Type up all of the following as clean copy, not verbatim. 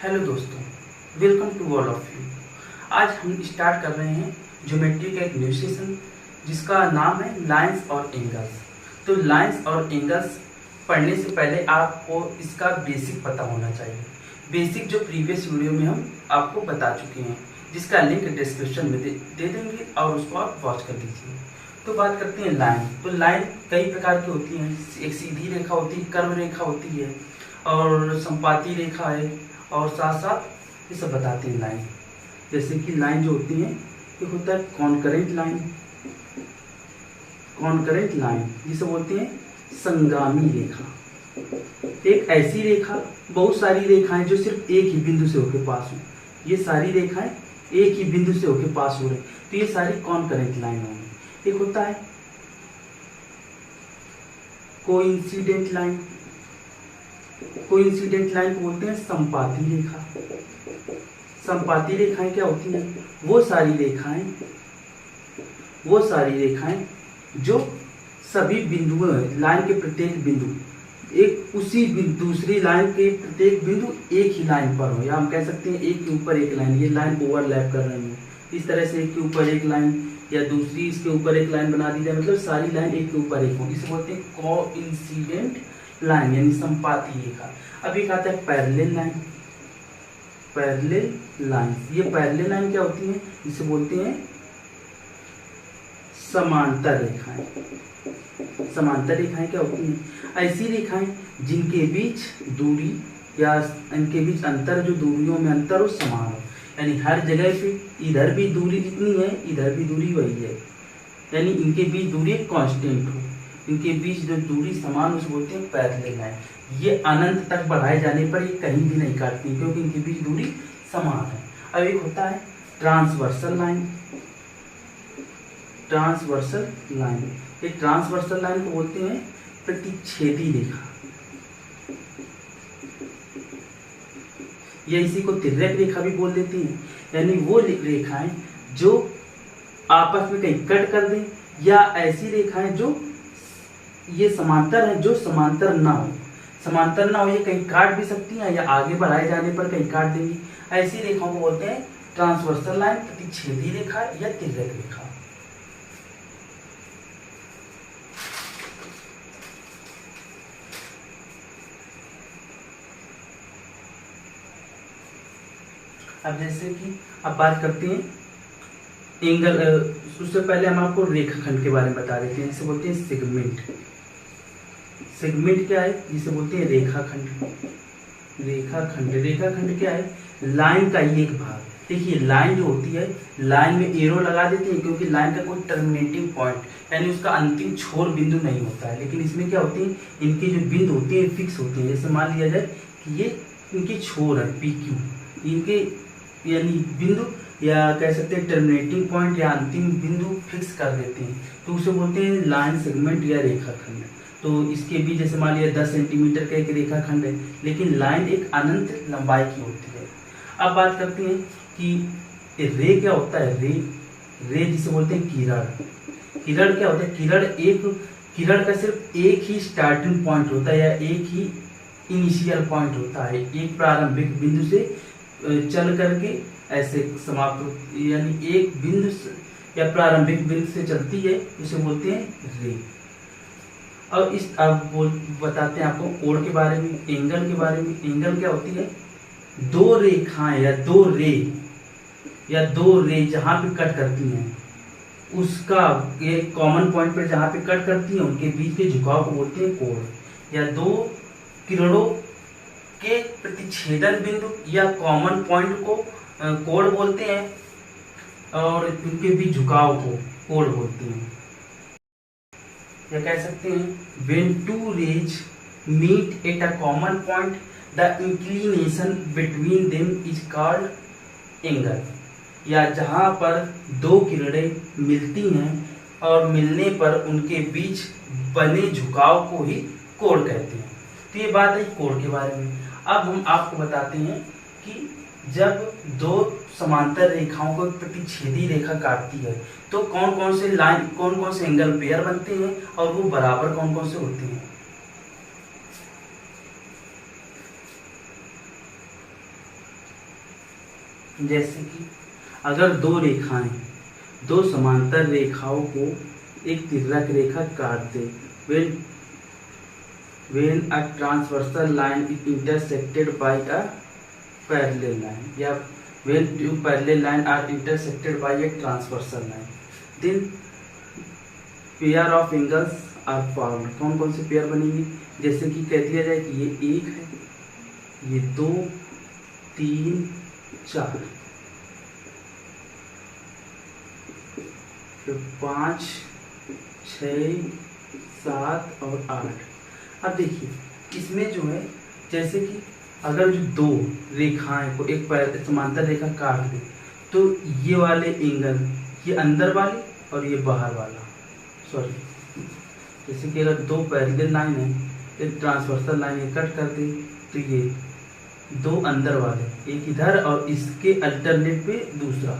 Hello दोस्तों, welcome to all of you. आज हम स्टार्ट कर रहे हैं ज्योमेट्री का एक न्यू सेशन जिसका नाम है लाइंस और एंगल्स। तो लाइंस और एंगल्स पढ़ने से पहले आपको इसका बेसिक पता होना चाहिए। बेसिक जो प्रीवियस वीडियो में हम आपको बता चुके हैं, जिसका लिंक डिस्क्रिप्शन में दे देंगे और उसको आप वॉच कर लीजिए। तो बात करते हैं लाइन। तो लाइन कई प्रकार की होती हैं। एक सीधी रेखा होती है, कर्व रेखा होती है और संपाती रेखा है, और साथ साथ ये सब बताते हैं लाइन। जैसे कि लाइन जो होती है एक होता है कॉन्करेंट लाइन। कॉन्करेंट लाइन जिसे बोलते हैं संगामी रेखा। एक ऐसी रेखा, बहुत सारी रेखाएं जो सिर्फ एक ही बिंदु से होकर पास हो, ये सारी रेखाएं एक ही बिंदु से होकर पास हो रही, तो ये सारी कॉन्करेंट लाइन होंगी। एक होता है कोइंसिडेंट लाइन। कोइंसिडेंट लाइन को बोलते हैं संपाती रेखा। संपाती रेखाएं क्या होती हैं? वो सारी रेखाएं जो सभी बिंदुओं, लाइन के प्रत्येक बिंदु एक उसी दूसरी लाइन के प्रत्येक बिंदु एक ही लाइन पर हो, या हम कह सकते हैं एक के ऊपर एक लाइन, ये लाइन ओवरलैप कर रही है, इस तरह से एक के ऊपर एक लाइन या दूसरी इसके ऊपर एक लाइन बना दी जाए, मतलब सारी लाइन एक के ऊपर एक हो, इसे बोलते हैं कोइंसिडेंट लाइन यानी संपाती रेखा। अब एक आता है पैरेलल लाइन। पैरेलल लाइन, ये पैरेलल लाइन क्या होती है? इसे बोलते हैं समांतर रेखाएं। समांतर रेखाएं क्या होती हैं? ऐसी रेखाएं जिनके बीच दूरी या इनके बीच अंतर, जो दूरियों में अंतर हो समान हो, यानी हर जगह पे इधर भी दूरी जितनी है इधर भी दूरी वही है, यानी इनके बीच दूरी कांस्टेंट हो, इनके बीच जो दूरी समान उसे बोलते हैं पैरेलल लाइन। ये अनंत तक बढ़ाए जाने पर ये कहीं भी नहीं काटती क्योंकि इनके बीच दूरी समान है। अब एक होता है ट्रांसवर्सल लाइन। ट्रांसवर्सल लाइन, ये ट्रांसवर्सल लाइन को बोलते हैं प्रतिच्छेदी रेखा, या इसी को तिर्यक रेखा भी बोल देते हैं। यानी वो रेखाएं जो आपस में कहीं कट कर दें, या ऐसी रेखाएं जो ये समांतर है जो समांतर ना हो। समांतर ना हो, ये कहीं काट भी सकती हैं या आगे बढ़ाए जाने पर कहीं काट देंगी। ऐसी रेखाओं को बोलते हैं ट्रांसवर्सल लाइन, प्रतिच्छेदी रेखा या तिर्यक रेखा। अब जैसे कि अब बात करते हैं एंगल। उससे पहले हम आपको रेखाखंड के बारे में बता देते हैं। इसे बोलते हैं सेगमेंट। सेगमेंट क्या है? जिसे बोलते हैं रेखाखंड। रेखाखंड क्या है? लाइन का ही एक भाग। देखिए लाइन जो होती है, लाइन में एरो लगा देते हैं क्योंकि लाइन का कोई टर्मिनेटिंग पॉइंट यानी उसका अंतिम छोर बिंदु नहीं होता है। लेकिन इसमें क्या होती है, इनके जो बिंदु होते हैं फिक्स होते हैं। जैसे मान लिया जाए कि ये इनके छोर है PQ, इनके यानी बिंदु या कह सकते हैं टर्मिनेटिंग पॉइंट या अंतिम बिंदु फिक्स कर देते हैं, तो उसे बोलते हैं लाइन, सेगमेंट या रेखाखंड। तो इसके भी जैसे मान लिया 10 सेंटीमीटर का एक रेखाखंड है, लेकिन लाइन एक अनंत लंबाई की होती है। अब बात करते हैं कि रे क्या होता है। रे जिसे बोलते हैं किरण। किरण क्या होता है? किरण का सिर्फ एक ही स्टार्टिंग पॉइंट होता है या एक ही इनिशियल पॉइंट होता है। एक प्रारंभिक बिंदु से चल करके ऐसे समाप्त, यानी एक बिंदु या प्रारंभिक बिंदु से चलती है, उसे बोलते हैं रे। अब बताते हैं आपको कोण के बारे में, एंगल के बारे में। एंगल क्या होती है? दो रेखाएं या दो रे जहां पे कट करती हैं, उसका एक कॉमन पॉइंट पर जहां पे कट करती हैं उनके बीच के झुकाव को बोलते हैं कोण, या दो किरणों के प्रतिच्छेदन बिंदु या कॉमन पॉइंट को कोण बोलते हैं, और इनके बीच झुकाव को कोण बोलते हैं। या कह सकते हैं when two rays meet at a common point, the inclination between them is called angle। या जहां पर दो किरणें मिलती हैं और मिलने पर उनके बीच बने झुकाव को ही कोण कहते हैं। तो ये बात है कोण के बारे में। अब हम आपको बताते हैं कि जब दो समांतर रेखाओं को प्रतिच्छेदी रेखा काटती है तो कौन कौन से एंगल पेयर बनते हैं और वो बराबर कौन कौन से होते हैं। जैसे कि अगर दो समांतर रेखाओं को एक तिर्यक रेखा काट दे, when a transversal line is intersected by a parallel line, या when two parallel line are intersected by a transversal line, then pair of angles are formed। कौन कौन से पेयर बनेंगे? जैसे कि कह दिया जाए कि ये 1 है, ये 2, 3, 4, फिर 5, 6, 7 और 8। अब देखिए इसमें जो है, जैसे कि अगर जो दो रेखाएं को एक समांतर रेखा काट दे, तो ये वाले एंगल, ये अंदर वाले और ये बाहर वाला, सॉरी, जैसे कि अगर दो पैरेलल लाइन है, एक ट्रांसवर्सल लाइन कट कर दे, तो ये दो अंदर वाले, एक इधर और इसके अल्टरनेट पे दूसरा,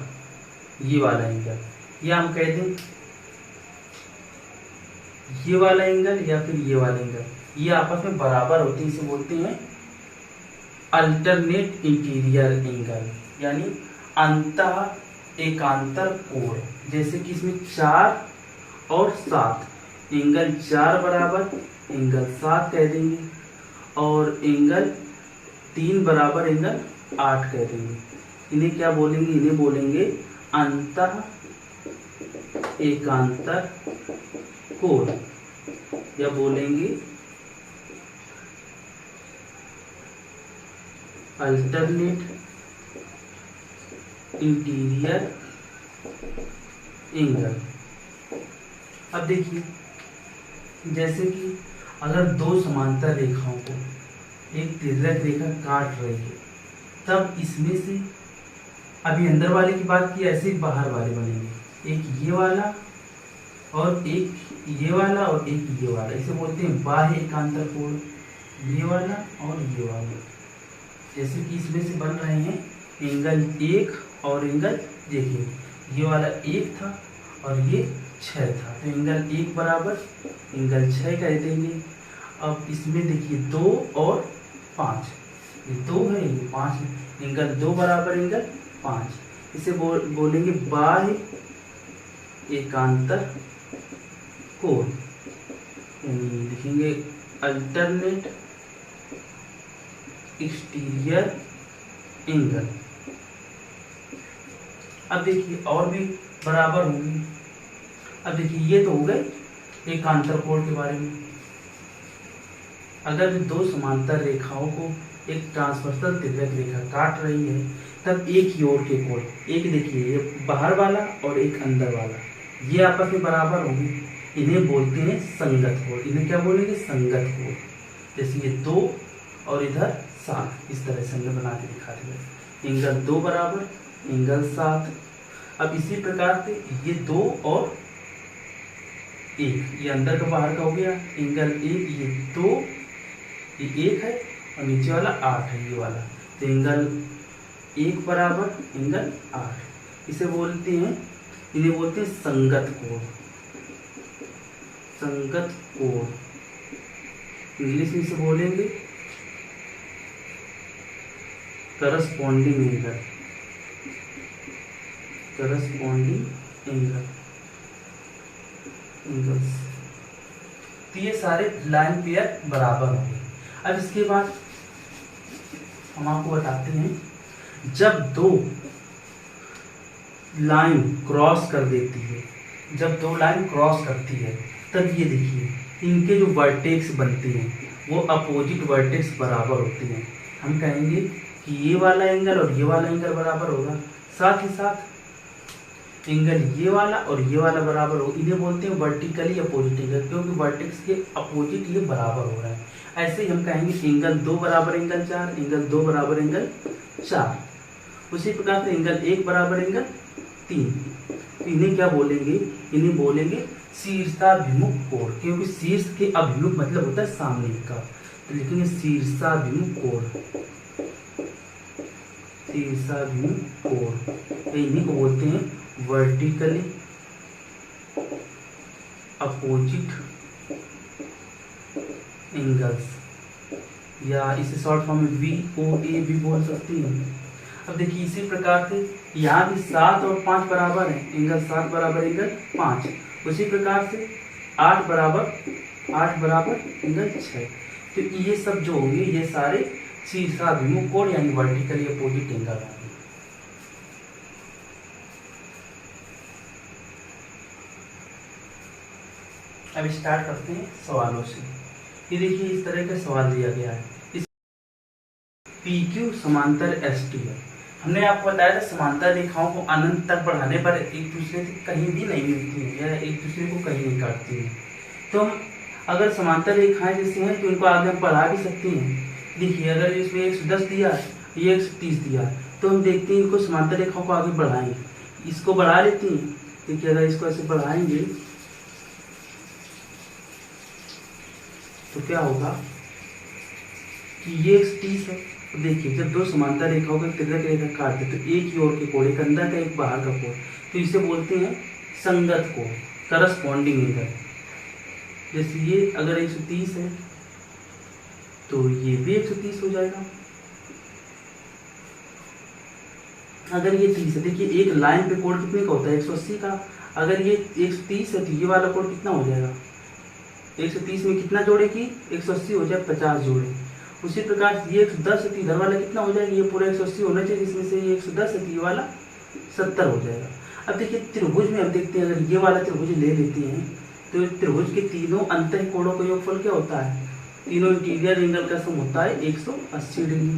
ये वाला एंगल, या हम कह दें ये वाला एंगल या फिर ये वाला एंगल, ये आपस में बराबर होते हैं, इसे बोलते हैं अल्टरनेट इंटीरियर एंगल, यानी अंतः एकांतर कोण। जैसे कि इसमें 4 और 7, एंगल 4 बराबर एंगल 7 कह देंगे, और एंगल 3 बराबर एंगल 8 कह देंगे। इन्हें क्या बोलेंगे? इन्हें बोलेंगे अंतः एकांतर कोण, या बोलेंगे अल्टरनेट इंटीरियर एंगल। अब देखिए, जैसे कि अगर दो समांतर रेखाओं को एक तिर्यक रेखा काट रही है, तब इसमें से अभी अंदर वाले की बात की, ऐसे बाहर वाले बनेंगे, एक ये वाला और एक ये वाला और एक ये वाला, इसे बोलते हैं बाह्य एकांतर कोण, ये वाला और ये वाला। जैसे कि इसमें से बन रहे हैं एंगल 1 और एंगल, देखिए ये वाला 1 था और ये 6 था, तो एंगल 1 बराबर एंगल 6 कह देंगे। अब इसमें देखिए 2 और 5, ये 2 है, ये 5 है, एंगल 2 बराबर एंगल 5, इसे बोलेंगे बाह्य एकांतर कोण, यानी लिखेंगे अल्टरनेट एक्सटीरियर एंगल। अब देखिए और भी बराबर होंगे। अब देखिए ये तो हो गए एकांतर कोण के बारे में। अगर दो समांतर रेखाओं को एक ट्रांसवर्सल तिर्यक रेखा काट रही है, तब एक ही ओर के कोण, एक देखिए ये बाहर वाला और एक अंदर वाला, ये आपस में बराबर होंगे, इन्हें बोलते हैं संगत कोण। इन्हें क्या बोलेंगे? संगत कोण। जैसे ये 2 और इधर 7, इस तरह से हमने बना के दिखा दिया, एंगल 2 बराबर एंगल 7। अब इसी प्रकार से ये 2 और 1, ये अंदर का बाहर का हो गया, एंगल 1, ये 2, ये 1 है और नीचे वाला 8 है, ये वाला, तो एंगल 1 बराबर एंगल 8। इसे बोलते हैं, इन्हें बोलते हैं संगत कोण। संगत कोण इंग्लिश में इसे बोलेंगे करस्पॉन्डिंग एंगल, करस्पॉन्डिंग एंगल्स। तो ये सारे लाइन पेयर बराबर होंगे। अब इसके बाद हम आपको बताते हैं, जब दो लाइन क्रॉस कर देती है, जब दो लाइन क्रॉस करती है, तब ये देखिए इनके जो वर्टेक्स बनते हैं वो अपोजिट वर्टेक्स बराबर होते हैं। हम कहेंगे कि ये वाला एंगल और ये वाला एंगल बराबर होगा, साथ ही साथ एंगल ये वाला और ये वाला बराबर होगा। इन्हें बोलते हैं वर्टिकली अपोजिट एंगल, क्योंकि वर्टेक्स के अपोजिट ये बराबर हो रहा है। ऐसे ही हम कहेंगे एंगल 2 बराबर एंगल 4, एंगल 2 बराबर एंगल 4। उसी प्रकार से एंगल 1 बराबर एंगल 3। इन्हें क्या बोलेंगे? इन्हें बोलेंगे शीर्षाभिमुख कोण, क्योंकि शीर्ष के अभिमुख मतलब होता है सामने का, तो लिखेंगे शीर्षाभिमुख कोण, शीर्षाभिमुख कोण। इन्हीं को बोलते हैं वर्टिकली अपोजिट एंगल्स, या इसे शॉर्ट फॉर्म में VOA भी बोल सकते हैं। अब देखिए इसी प्रकार से यहाँ भी 7 और 5 बराबर है, एंगल 7 बराबर एंगल 5। उसी प्रकार से 8 बराबर एंगल 6। तो ये सब जो होंगे ये सारे शीर्षाभिमुख कोण यानी वर्टिकली अपोजिट एंगल होंगे। अब स्टार्ट करते हैं सवालों से। ये देखिए इस तरह का सवाल दिया गया है, इस PQ समांतर ST है। हमने आपको बताया था समांतर रेखाओं को अनंत तक बढ़ाने पर एक दूसरे से कहीं भी नहीं मिलती है या एक दूसरे को कहीं नहीं काटती है। तो हम अगर समांतर रेखाएं जैसे हैं तो इनको आगे हम बढ़ा भी सकते हैं। देखिए अगर इसमें 110 दिया, ये 130 दिया, तो हम देखते हैं इनको समांतर रेखाओं को आगे बढ़ाएंगे, इसको बढ़ा लेते हैं। देखिए अगर इसको ऐसे बढ़ाएंगे तो क्या होगा कि ये 130 है। तो देखिए जब दो समांतर रेखाओं का तिर्यक रेखा काटते तो एक ही ओर के कोण, एक अंदर का एक बाहर का कोण, तो इसे बोलते हैं संगत कोण, करस्पॉन्डिंग एंगल। जैसे ये अगर 130 है तो ये भी 130 हो जाएगा। अगर ये 30 है, देखिए एक लाइन पे कोण कितने का होता है 180 का। अगर ये 130 है तो ये वाला कोण कितना हो जाएगा, 130 में कितना जोड़े की 180 हो जाए, 50 जोड़े। उसी प्रकार ये 110 है तो इधर वाला कितना हो जाएगा, ये पूरा 180 होना चाहिए, इसमें से ये 110 है तो ये वाला 70 हो जाएगा। अब देखिए त्रिभुज में हम देखते हैं, अगर ये वाला त्रिभुज ले लेते हैं तो त्रिभुज के तीनों अंतः कोणों का योगफल क्या होता है, तीनों इंटीरियर एंगल का सम होता है 180 डिग्री।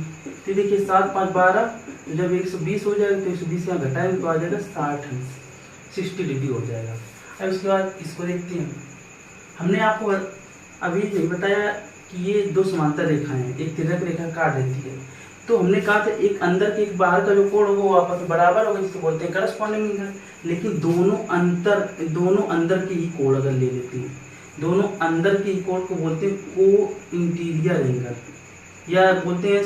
तो देखिए 7 5 12, तो जब 120 हो जाएगा तो 120 यहाँ घटाएंगे तो आ जाएगा 60 डिग्री हो जाएगा। अब उसके बाद इसको देखते हैं, हमने आपको अभी नहीं बताया कि ये दो समांतर रेखाएं हैं, एक तिर्यक रेखा काट देती है। तो हमने कहा था एक अंदर के एक बाहर का जो कोण होगा वो आपस में बराबर होगा, जिसको बोलते हैं करस्पॉन्डिंग एंगल। लेकिन दोनों अंदर के ही कोण अगर ले लेते हैं, दोनों अंदर के ही कोण को बोलते हैं को इंटीरियर एंगल या बोलते हैं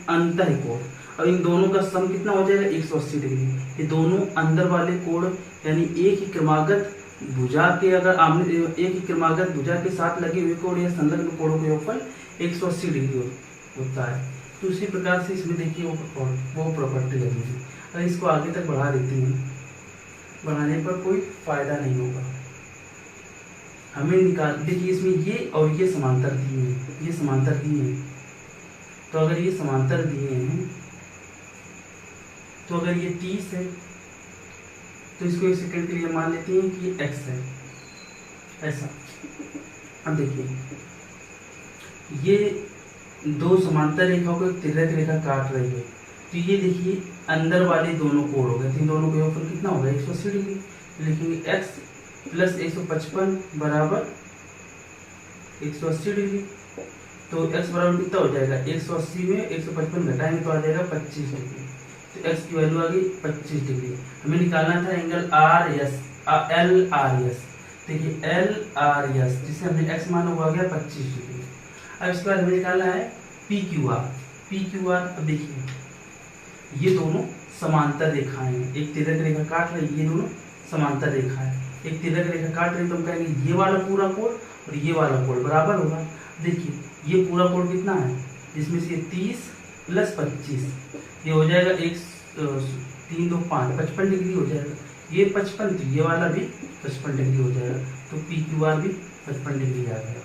अंतः कोण। और इन दोनों का सम कितना हो जाएगा 180 डिग्री। ये दोनों अंदर वाले कोण यानी एक ही क्रमागत भुजा के अगर आमने एक ही क्रमागत भुजा के साथ लगे हुए कोण या संलग्न कोणों का योगफल 180 डिग्री होता है। तो उसी प्रकार से इसमें देखिए वो प्रॉपर्टी लगी है। अगर इसको आगे तक बढ़ा देते हैं, बढ़ाने पर कोई फायदा नहीं होगा, हमें निकाल। देखिए इसमें ये और ये समांतर दिए हैं, ये समांतर दिए हैं। तो अगर ये समांतर दिए हैं तो अगर ये 30 है तो इसको एक सेकंड के लिए मान लेते हैं कि ये x है, ऐसा। अब देखिए ये दो समांतर रेखाओं को एक तिर्यक रेखा काट रही है, तो ये देखिए अंदर वाले दोनों कोण हो गए, तो इन दोनों का योगफल कितना होगा 180 डिग्री। तो लिखेंगे x प्लस 155 बराबर 180 डिग्री। तो x बराबर कितना हो जाएगा, 180 में 155 घटाएंगे तो आ जाएगा 25 डिग्री। तो x की वैल्यू आ गई 25 डिग्री। हमें निकालना था एंगल LRS। देखिए LRS जिसे हमने x माना हुआ गया 25 डिग्री। अब इसके बाद हमें निकालना है PQR। अब देखिए ये दोनों समांतर रेखाएं हैं, एक तिर्यक रेखा काट रही है, ये दोनों समांतर रेखा है। एक तिर्यक रेखा काट रही है तो हम कहेंगे ये वाला पूरा कोण और ये वाला कोण बराबर होगा। देखिए ये पूरा कोण कितना है, जिसमें से 30 प्लस 25 ये हो जाएगा 3 2 5 55 डिग्री हो जाएगा। ये 55 तो ये वाला भी 55 डिग्री हो जाएगा। तो PQR भी 55 डिग्री आ गया।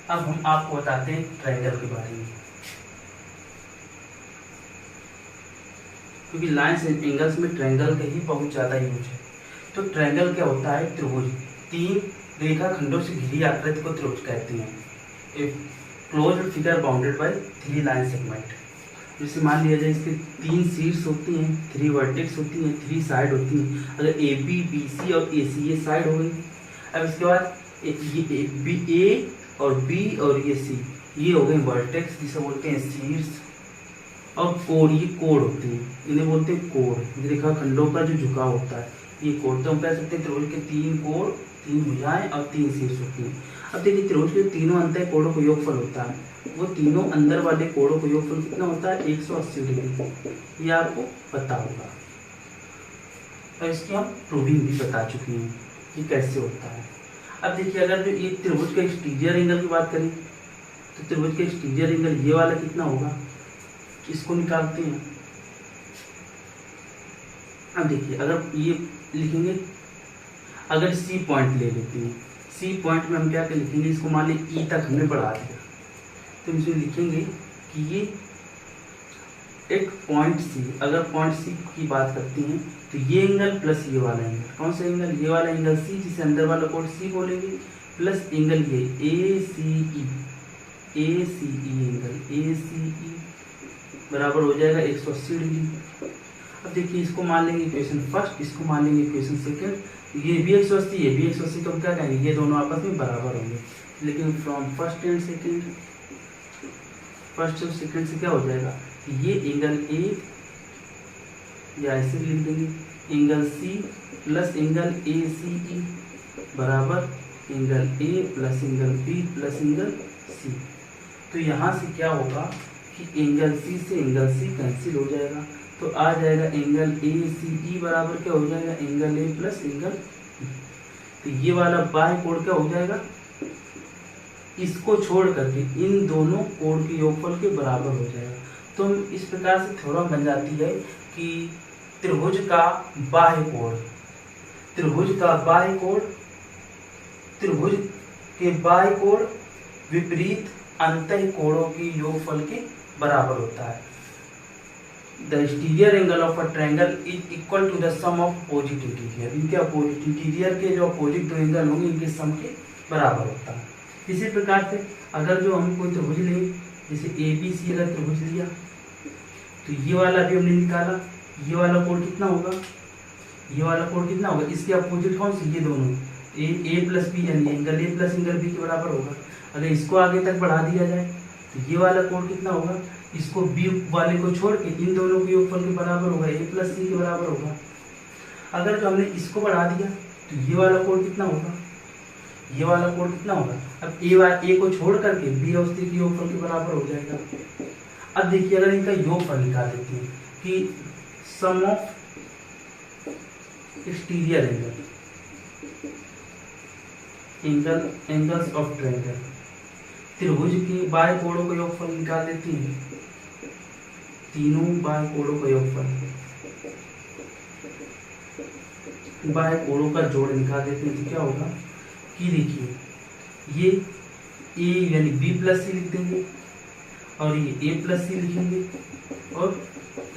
अब हम आपको बताते हैं ट्रायंगल के बारे में, क्योंकि लाइन्स एंड एंगल्स में ट्रायंगल का ही बहुत ज़्यादा यूज है। तो ट्रायंगल क्या होता है, त्रिभुज, 3 रेखा खंडों से घिरी आकृति को त्रिभुज कहते हैं। A closed figure bounded by 3 line segment. जैसे मान लिया जाए इसके 3 शीर्ष होती हैं, 3 वर्टेक्स होती हैं, 3 साइड होती हैं। अगर AB BC और AC ये साइड हो गई। अब इसके बाद ये A और B और ये C ये हो गए वर्टेक्स, जिसे बोलते हैं शीर्ष। और कोण, ये कोण होते हैं, इन्हें बोलते हैं कोण। रेखा खंडों का जो झुकाव होता है ये कोण। तो हम कह सकते हैं त्रिभुज के 3 कोण, 3 भुजाएं और 3 शीर्ष होती हैं। अब देखिए त्रिभुज के तीनों अंतः कोणों का योगफल होता है, वो तीनों अंदर वाले कोणों का योगफल कितना होता है 180 डिग्री। ये आपको पता होगा और इसकी हम प्रूविंग भी बता चुके हैं कि कैसे होता है। अब देखिए अगर जो ये त्रिभुज का एक्सटीरियर एंगल की बात करें तो त्रिभुज का एक्सटीरियर एंगल ये वाला कितना होगा, इसको निकालते हैं। अब देखिए अगर ये लिखेंगे, अगर सी पॉइंट ले लेते हैं, सी पॉइंट में हम क्या क्या लिखेंगे, इसको मान लीजिए ई तक हमने बढ़ा दिया, तो इसमें लिखेंगे कि ये एक पॉइंट सी, अगर पॉइंट सी की बात करते हैं तो ये एंगल प्लस ये वाला एंगल, कौन सा एंगल, ये वाला एंगल सी, जिसे अंदर वाला कोड सी बोलेंगे, प्लस एंगल ये ए C E angle A C E बराबर हो जाएगा 180 डिग्री। अब देखिए इसको मान लेंगे इक्वेशन फर्स्ट, इसको मान लेंगे इक्वेशन सेकंड, ये भी 180 है, भी 180, तो हम क्या कहेंगे, ये दोनों आपस में बराबर होंगे। लेकिन from first and second, first और सेकंड से क्या हो जाएगा, ये एंगल ए या ऐसे लिख देंगे angle C plus angle A C E बराबर angle A plus angle B plus angle C. तो यहाँ से क्या होगा कि एंगल सी से एंगल सी कैंसिल हो जाएगा, तो आ जाएगा एंगल ए सी ई बराबर क्या हो जाएगा, angle A plus angle B. तो ये वाला बाह्य कोण क्या हो जाएगा, इसको छोड़ करके इन दोनों कोण के योगफल के बराबर हो जाएगा। तो इस प्रकार से थ्योरम बन जाती है कि त्रिभुज का बाह्य कोण, त्रिभुज का बाह्य कोण, त्रिभुज के बाह्य कोण विपरीत अंतः कोणों के योगफल के बराबर होता है। The exterior angle of a triangle is equal to the sum of opposite interior, इनके अपोजिट इंटीरियर के जो अपोजिट दो एंगल होंगे इनके सम के बराबर होता है। इसी प्रकार से अगर जो हम कोई त्रिभुज लें, जैसे ए बी सी अगर त्रिभुज लिया, तो ये वाला भी हमने निकाला, ये वाला कोण कितना होगा, ये वाला कोण कितना होगा, इसके अपोजिट कौन सी, ये दोनों ए प्लस बी, यानी angle A plus angle B के बराबर होगा। अगर इसको आगे तक बढ़ा दिया जाए तो ये वाला कोण कितना होगा, इसको बी वाले को छोड़ के इन दोनों के योगफल के बराबर होगा, ए प्लस सी के बराबर होगा। अगर जो हमने इसको बढ़ा दिया तो ये वाला कोण कितना होगा, ये वाला कोण कितना होगा, अब ए को छोड़ करके बी और सी के योगफल के बराबर हो जाएगा। अब देखिए अगर इनका योगफल निकाल देते हैं कि sum of exterior angles of triangle, त्रिभुज के बाह्य कोणों का योगफल निकाल देते हैं, तीनों बाह्य कोणों का योगफल, बाह्य कोणों का जोड़ निकाल देते हैं, तो क्या होगा कि देखिए ये ए यानी बी प्लस सी लिख देंगे और ये ए प्लस सी लिखेंगे और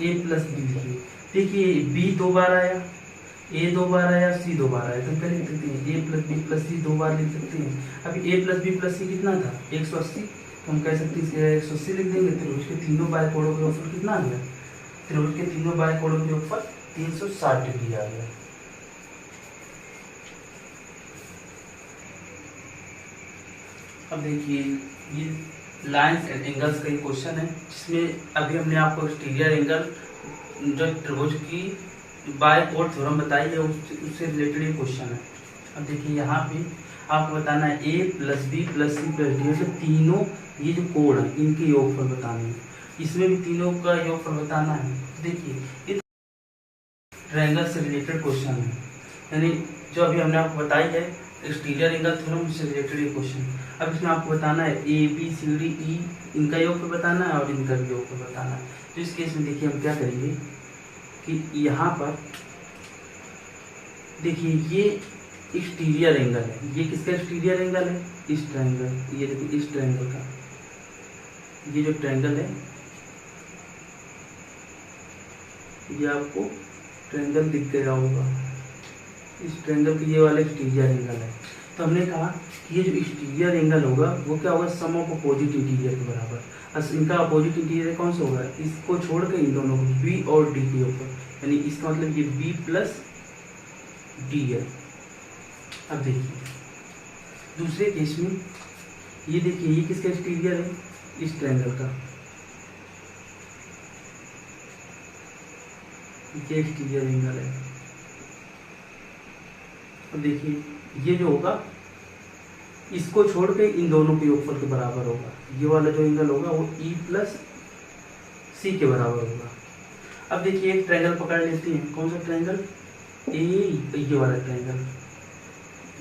ए प्लस बी लिखेंगे। देखिए बी दो बार आया, ए दो बार आया, सी दो बार आया, तो क्या लिख सकते हैं, ए प्लस बी प्लस सी दो बार लिख सकते हैं। अभी ए प्लस बी प्लस सी कितना था 180, तो हम कह सकते हैं 180 लिख देंगे। त्रिभुज के तीनों बाह्य कोणों का योगफल कितना आ गया, त्रिभुज के तीनों बाह्य कोणों का योगफल 360 डिग्री आ गया। अब देखिए ये लाइंस एंड एंगल्स का एक क्वेश्चन है, जिसमें अभी हमने आपको एक्सटीरियर एंगल जो त्रिभुज की बाय कोण थ्योरम बताई है उससे रिलेटेड ये क्वेश्चन है। अब देखिए यहाँ पे आपको बताना है A plus B plus C plus D, मतलब तीनों ये जो कोण है इनके योगफल बताने हैं, इसमें भी तीनों का योगफल बताना है। देखिए ये ट्रायंगल से रिलेटेड क्वेश्चन है, यानी जो अभी हमने आपको बताई है एक्सटीरियर एंगल थ्योरम से रिलेटेड ये क्वेश्चन। अब इसमें आपको बताना है ए बी सी डी ई, इनका योगफल बताना है और इनका भी योगफल बताना है। तो इस केस में देखिए हम क्या करेंगे कि यहाँ पर देखिए ये एक्सटीरियर एंगल है, ये किसका एक्सटीरियर एंगल है, इस ट्रायंगल, ये देखिए इस ट्रायंगल का, ये जो ट्रायंगल है ये आपको ट्रायंगल दिख गया होगा, इस ट्रायंगल की ये वाला एक्सटीरियर एंगल है। तो हमने कहा कि ये जो एक्सटीरियर एंगल होगा वो क्या होगा, सम ऑफ अपोजिट इंटीरियर के बराबर। इनका अपोजिट इंटीरियर कौन सा होगा, इसको छोड़ के इन दोनों को बी और डी के ऊपर, यानी इसका मतलब ये बी प्लस डी है। अब देखिए दूसरे केस में ये देखिए ये किसका एक्सटीरियर है, इस ट्रायंगल का, ये एक्सटीरियर एंगल है। अब देखिए ये जो होगा इसको छोड़ के इन दोनों के योगफल के बराबर होगा, ये वाला जो एंगल होगा वो ई प्लस सी के बराबर होगा। अब देखिए एक ट्रायंगल पकड़ लेते हैं, कौन सा ट्रायंगल, ये वाला ट्रायंगल,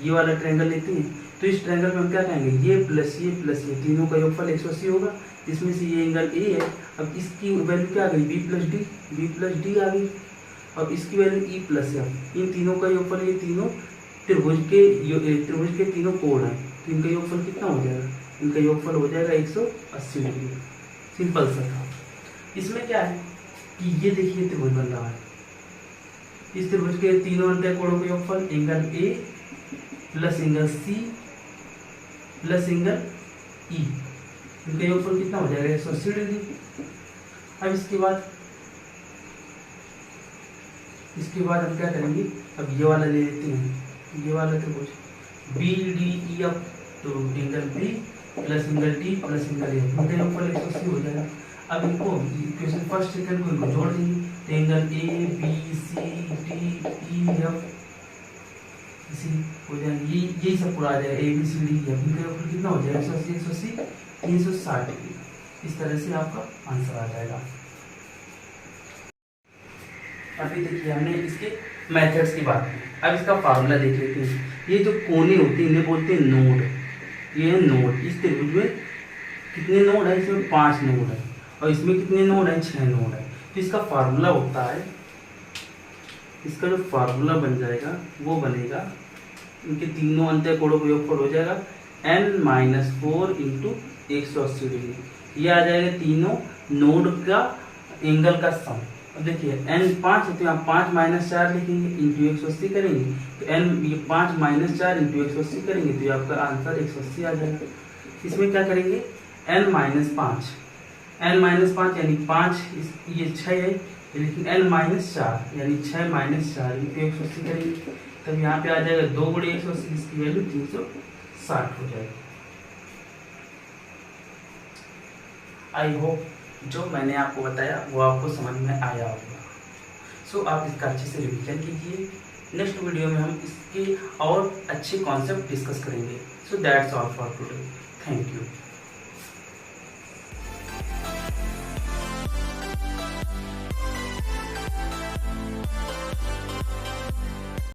ये वाला ट्रायंगल लेते हैं, तो इस ट्रायंगल में हम क्या कहेंगे, ये प्लस ये तीनों का योगफल 180 होगा। इसमें से ये एंगल ए है, अब इसकी वैल्यू क्या आ गई, बी प्लस डी आ गई। अब इसकी वैल्यू ई प्लस एफ, इन तीनों का योगफल, ये तीनों त्रिभुज के तीनों कोण हैं, तो इनका योगफल कितना हो जाएगा, इनका योगफल हो जाएगा 180 डिग्री। सिंपल सा था। इसमें क्या है कि ये देखिए त्रिभुज बन रहा है, इस त्रिभुज के तीनों अंतः कोणों का योगफल angle A plus angle C plus angle E, इनका योगफल कितना हो जाएगा 180 डिग्री। अब इसके बाद हम क्या करेंगे, अब ये वाला ले लेते हैं, ये वाला त्रिभुज बी डी ई एफ, तो angle B plus angle D plus angle A, इनका योगफल 180 हो जाएगा। अब इनको इक्वेशन फर्स्ट सेकंड को इनको जोड़ देंगे, तो angle A B C D E F इसी हो जाएगा, यही सब पूरा आ जाएगा, A B C D F, इनका योगफल कितना हो जाएगा 180 360 डिग्री। इस तरह से आपका आंसर आ जाएगा। अभी देखिए हमने इसके मेथड्स की बात की, अब इसका फार्मूला देख लेते हैं। ये जो कोने होते हैं इन्हें बोलते हैं नोड, ये नोड। इस त्रिभुज में कितने नोड है, इसमें 5 नोड है, और इसमें कितने नोड है, 6 नोड है। तो इसका फार्मूला होता है, इसका जो फार्मूला बन जाएगा वो बनेगा, इनके तीनों अंतः कोणों का योगफल हो जाएगा n-4 इंटू 180 डिग्री। ये आ जाएगा तीनों नोड का एंगल का सम। अब देखिए n5 है तो यहाँ 5 - 4 लिखेंगे, इंटू 180 करेंगे, तो n ये 5 - 4 इंटू 180 करेंगे, तो ये आपका आंसर 180 आ जाएगा। इसमें क्या करेंगे, n-5 यानी 5, ये 6 है, लेकिन n-4 यानी 6 - 4 इंटू 180 करेंगे, तब यहाँ पे आ जाएगा 2 × 180, इसकी वैल्यू 360 हो जाएगी। आई होप जो मैंने आपको बताया वो आपको समझ में आया होगा। सो आप इसका अच्छे से रिवीजन कीजिए। नेक्स्ट वीडियो में हम इसके और अच्छे कॉन्सेप्ट डिस्कस करेंगे। So that's all for today. Thank you.